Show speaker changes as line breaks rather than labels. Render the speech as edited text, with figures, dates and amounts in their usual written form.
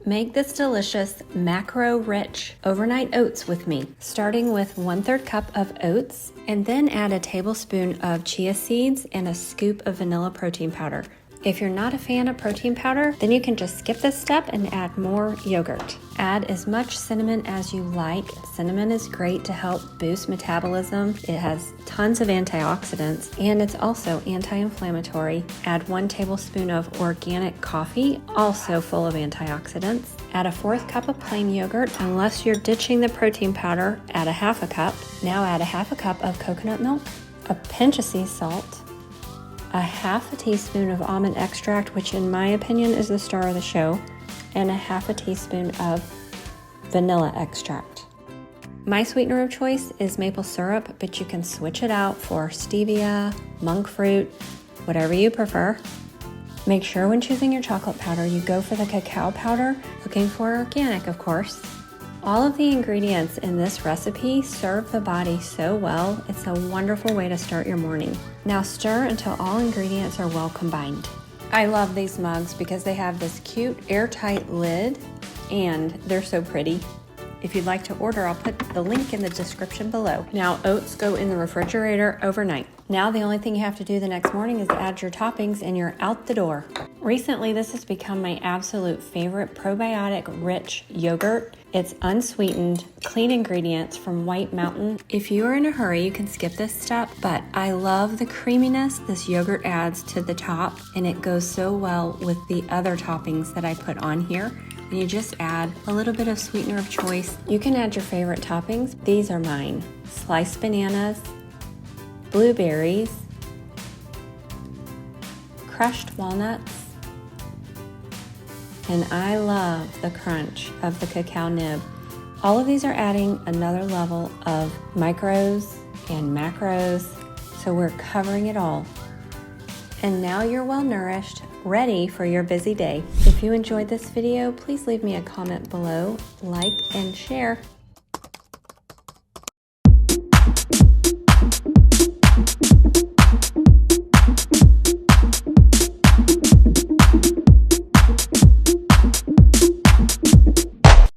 Make this delicious macro-rich overnight oats with me, starting with 1/3 cup of oats, and then add a tablespoon of chia seeds and a scoop of vanilla protein powder. If you're not a fan of protein powder, then you can just skip this step and add more yogurt. Add as much cinnamon as you like. Cinnamon is great to help boost metabolism. It has tons of antioxidants, and it's also anti-inflammatory. Add 1 tablespoon of organic coffee, also full of antioxidants. Add a 1/4 cup of plain yogurt. Unless you're ditching the protein powder, add a 1/2 cup. Now add a 1/2 cup of coconut milk, a pinch of sea salt, a 1/2 teaspoon of almond extract, which in my opinion is the star of the show, and a 1/2 teaspoon of vanilla extract. My sweetener of choice is maple syrup, but you can switch it out for stevia, monk fruit, whatever you prefer. Make sure when choosing your chocolate powder, you go for the cacao powder, looking for organic, of course. All of the ingredients in this recipe serve the body so well. It's a wonderful way to start your morning. Now stir until all ingredients are well combined. I love these mugs because they have this cute airtight lid and they're so pretty. If you'd like to order, I'll put the link in the description below. Now oats go in the refrigerator overnight. Now the only thing you have to do the next morning is add your toppings and you're out the door. Recently, this has become my absolute favorite probiotic-rich yogurt. It's unsweetened, clean ingredients from White Mountain. If you are in a hurry, you can skip this step, but I love the creaminess this yogurt adds to the top, and it goes so well with the other toppings that I put on here. And you just add a little bit of sweetener of choice. You can add your favorite toppings. These are mine. Sliced bananas, blueberries, crushed walnuts, and I love the crunch of the cacao nib. All of these are adding another level of micros and macros, so we're covering it all. And now you're well nourished, ready for your busy day. If you enjoyed this video, please leave me a comment below, like and share.